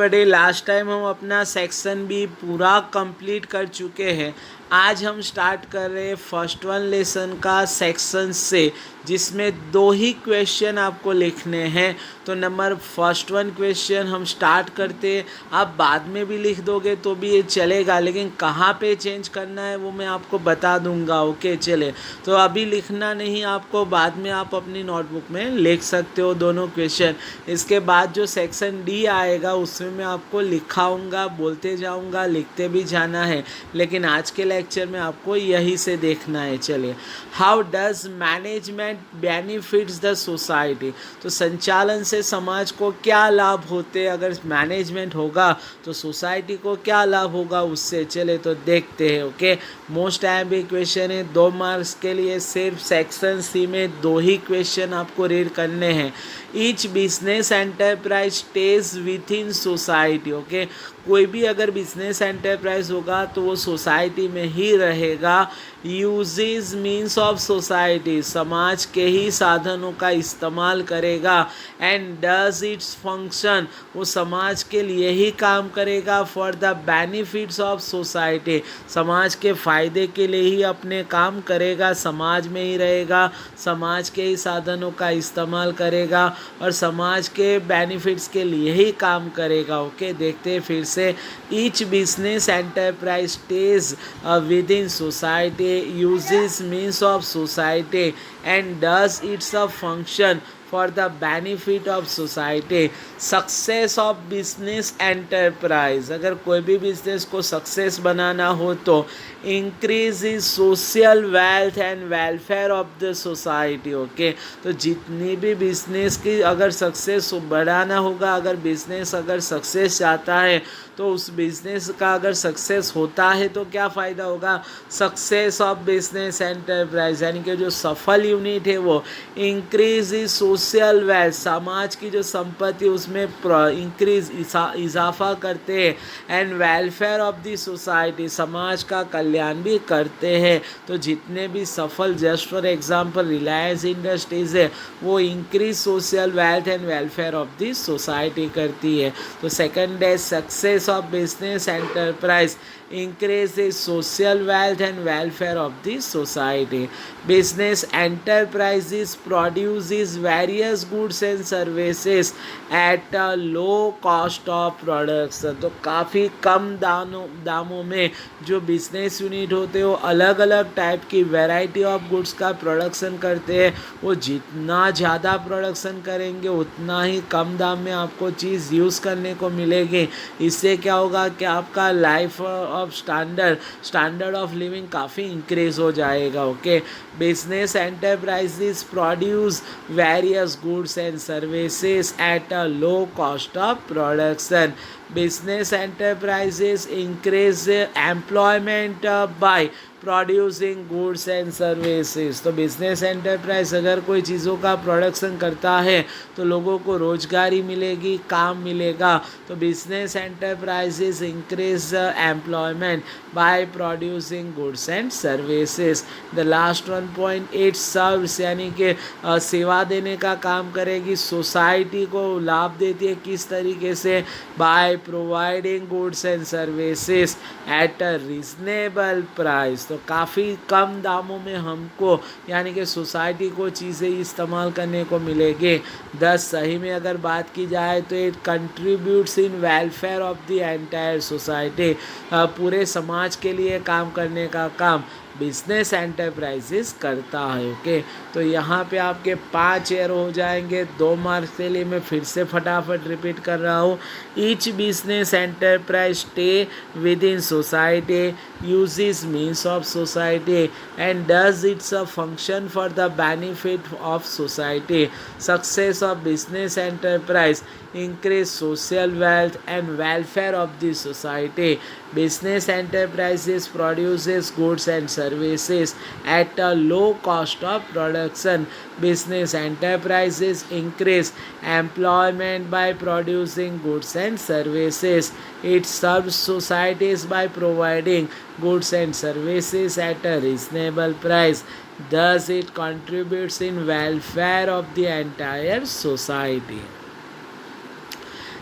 बड़े last time हम अपना सेक्शन भी पूरा कंप्लीट कर चुके हैं। आज हम स्टार्ट कर रहे हैं फर्स्ट वन लेसन का सेक्शन से, जिसमें दो ही क्वेश्चन आपको लिखने हैं। तो नंबर फर्स्ट वन क्वेश्चन हम स्टार्ट करते हैं। आप बाद में भी लिख दोगे तो भी ये चलेगा, लेकिन कहाँ पे चेंज करना है वो मैं आपको बता दूंगा। ओके, चले तो अभी लिखना नहीं आपको, बाद में आप अपनी नोटबुक में लिख सकते हो दोनों क्वेश्चन। इसके बाद जो सेक्शन डी आएगा उसमें मैं आपको लिखाऊंगा, बोलते जाऊंगा, लिखते भी जाना है, लेकिन आज के लेक्चर में आपको यही से देखना है। चलिए, how does management benefits the society. तो संचालन से समाज को क्या लाभ होते हैं, अगर मैनेजमेंट होगा तो सोसाइटी को क्या लाभ होगा उससे। चले तो देखते हैं। ओके, मोस्ट टाइम क्वेश्चन है, 2 मार्क्स के लिए सिर्फ सेक्शन सी में 2 ही क्वेश्चन आपको रीड करने हैं। Each business enterprise stage with in society. Okay, कोई भी अगर बिजनेस एंटरप्राइज होगा तो वो सोसाइटी में ही रहेगा। यूजेस मीन्स ऑफ सोसाइटी, समाज के ही साधनों का इस्तेमाल करेगा। एंड डज इट्स फंक्शन, वो समाज के लिए ही काम करेगा। For the benefits of society, समाज के फ़ायदे के लिए ही अपने काम करेगा, समाज में ही रहेगा, समाज के ही साधनों का इस्तेमाल करेगा और समाज के बेनिफिट्स के लिए ही काम करेगा। ओके, देखते हैं फिर से। Each business enterprise stage with in society, uses means of society and does it's a function for the benefit of society. Success of business enterprise, अगर कोई भी बिजनेस को सक्सेस बनाना हो तो increase is social wealth and welfare of the society. Okay, तो जितनी भी business की अगर सक्सेस बढ़ाना होगा, अगर बिजनेस अगर सक्सेस चाहता है तो उस बिजनेस का अगर सक्सेस होता है तो क्या फ़ायदा होगा, सक्सेस ऑफ बिजनेस एंटरप्राइज, यानी कि जो सफल यूनिट है वो इंक्रीज इज सोशल वेल्थ, समाज की जो संपत्ति उसमें इंक्रीज इजाफा करते हैं। And welfare of the society, समाज का कल्याण भी करते हैं। तो जितने भी सफल, just for example Reliance industries है, वो increase social wealth and welfare of the society करती है। तो सेकंड है success of business enterprise increases social wealth and welfare of the society. Business enterprises produces various goods and services at a low cost of production. तो काफ़ी कम दामों में जो business unit होते हैं वो अलग अलग टाइप की वैरायटी ऑफ गुड्स का प्रोडक्शन करते हैं। वो जितना ज़्यादा प्रोडक्शन करेंगे उतना ही कम दाम में आपको चीज़ यूज़ करने को मिलेगी। इससे क्या होगा कि आपका life of standard of living काफ़ी इंक्रीज हो जाएगा। Okay, business enterprises produce various goods and services at a low cost of production. Business enterprises increase employment by producing goods and services. तो बिजनेस एंटरप्राइज अगर कोई चीज़ों का production करता है तो लोगों को रोजगारी मिलेगी, काम मिलेगा। तो business enterprises increase employment by producing goods and services. The last one point, it serves, यानी कि सेवा देने का काम करेगी, सोसाइटी को लाभ देती है। किस तरीके से, by providing goods and services at a reasonable price. तो काफ़ी कम दामों में हमको, यानी कि सोसाइटी को चीज़ें इस्तेमाल करने को मिलेगी। 10 सही में अगर बात की जाए तो it contributes in welfare of the entire society, पूरे समाज के लिए काम करने का काम बिजनेस एंटरप्राइजेस करता है। ओके, तो यहाँ पे आपके 5 एरो हो जाएंगे 2 मार्क्स के लिए। मैं फिर से फटाफट रिपीट कर रहा हूँ। Each business enterprise stay with in society, uses means of society and does it's a function for the benefit of society. Success of business enterprise increase social wealth and welfare of the society. Business enterprises produces goods and services at a low cost of production. Business enterprises increase employment by producing goods and services. It serves societies by providing goods and services at a reasonable price. Thus, it contributes in welfare of the entire society.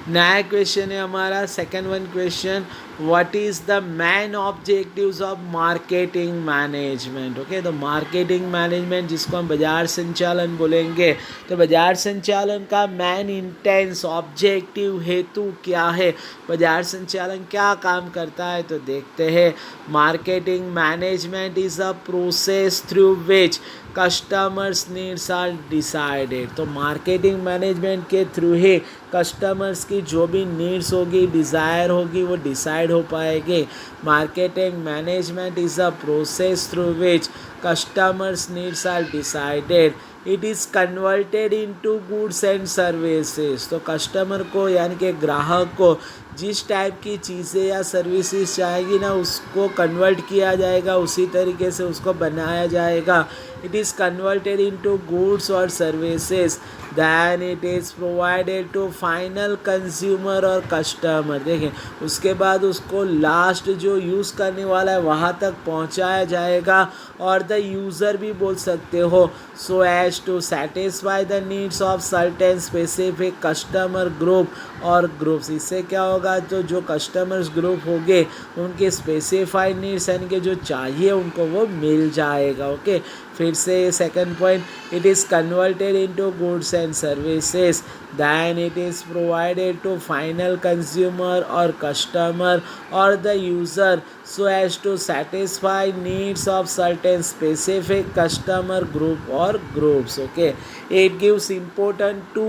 नया question है हमारा second one question, what is the main objectives of marketing management. Okay, तो marketing management जिसको हम बाजार संचालन बोलेंगे, तो बाजार संचालन का मेन इंटेंस ऑब्जेक्टिव हेतु क्या है, बाजार संचालन क्या काम करता है, तो देखते हैं। Marketing management is a process through which customers needs are decided. तो मार्केटिंग मैनेजमेंट के थ्रू ही कस्टमर्स की जो भी नीड्स होगी, डिज़ायर होगी, वो डिसाइड हो पाएंगे। Marketing management is a process through which customers needs are decided, it is converted into goods and services. तो कस्टमर को यानी कि ग्राहक को जिस टाइप की चीज़ें या सर्विसेज चाहेगी ना, उसको कन्वर्ट किया जाएगा, उसी तरीके से उसको बनाया जाएगा। It is converted into goods और services, then it is provided to final consumer और कस्टमर। देखें, उसके बाद उसको लास्ट जो यूज़ करने वाला है वहाँ तक पहुँचाया जाएगा, और द यूज़र भी बोल सकते हो, so as to satisfy the needs of certain specific customer group और ग्रुप्स। इससे क्या होगा, तो जो कस्टमर्स ग्रुप होंगे उनके स्पेसिफाइड नीड्स यानी कि जो चाहिए उनको वो मिल जाएगा। ओके, फिर से second point, it is converted into goods and services, then it is provided to final consumer और कस्टमर और the user so as to satisfy needs of certain specific customer group or groups. Okay, it gives importance to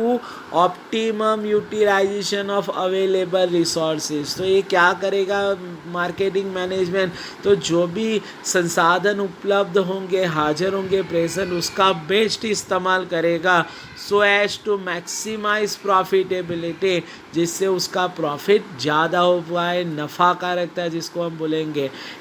optimum utilization of available resources. तो ये क्या करेगा marketing management, तो जो भी संसाधन उपलब्ध होंगे, हाजिर होंगे प्रेजेंट, उसका बेस्ट इस्तेमाल करेगा, so as to maximise profitability, जिससे उसका प्रॉफिट ज़्यादा हो पाए, नफ़ाकारकता जिसको हम बोलेंगे।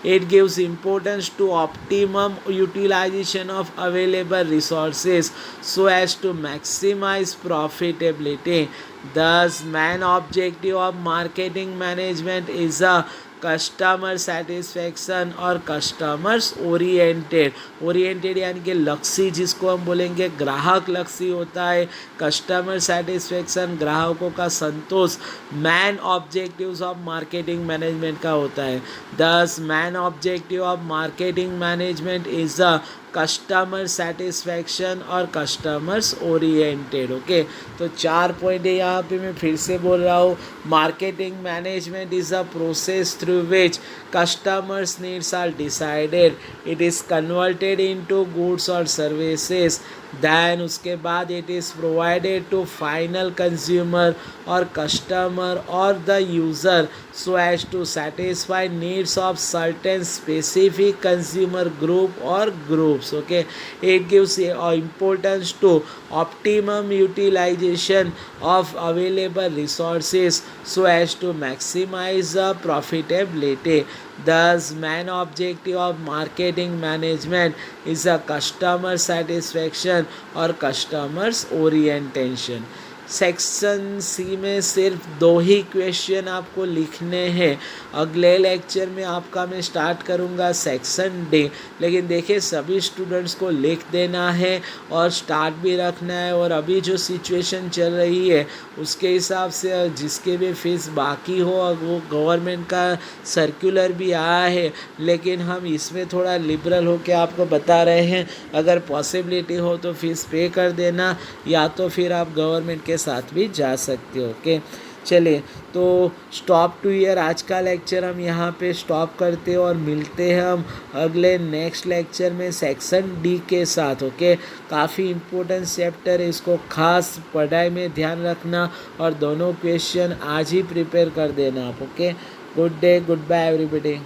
It gives importance to optimum utilisation of available resources so as to maximise profitability. Thus, main objective of marketing management is a customer satisfaction और कस्टमर्स ओरिएंटेड यानी कि लक्ष्य जिसको हम बोलेंगे, ग्राहक लक्ष्य होता है। कस्टमर सेटिस्फेक्शन ग्राहकों का संतोष main objectives of marketing management का होता है। Thus main objective of marketing management is a customer satisfaction और कस्टमर्स ओरिएंटेड। ओके, तो 4 पॉइंट है यहाँ पे, मैं फिर से बोल रहा हूँ। Marketing management is a process through which customers needs are decided, it is converted into goods और सर्विसेज, दैन उसके बाद it is provided to final consumer और कस्टमर और the user so as to satisfy needs of certain specific consumer group और groups. Okay, it gives importance to optimum utilisation of available resources so as to maximize the profitability. Thus, main objective of marketing management is a customer satisfaction or customers orientation. Section C में सिर्फ 2 ही question आपको लिखने हैं। अगले lecture में आपका मैं start करूँगा सेक्शन डी, लेकिन देखिए सभी स्टूडेंट्स को लिख देना है और स्टार्ट भी रखना है। और अभी जो सिचुएशन चल रही है उसके हिसाब से जिसके भी फीस बाकी हो, वो गवर्नमेंट का सर्कुलर भी आया है, लेकिन हम इसमें थोड़ा लिबरल हो के आपको बता रहे हैं। अगर पॉसिबिलिटी हो तो फीस पे कर देना, या तो फिर आप गवर्नमेंट के साथ भी जा सकते हो। ओके, चलिए तो स्टॉप टू ईयर आज का लेक्चर हम यहाँ पे स्टॉप करते हैं और मिलते हैं हम अगले नेक्स्ट लेक्चर में सेक्शन डी के साथ। ओके, काफ़ी इम्पोर्टेंट चैप्टर है, इसको खास पढ़ाई में ध्यान रखना और दोनों क्वेश्चन आज ही प्रिपेयर कर देना आप। Okay, good day, goodbye everybody.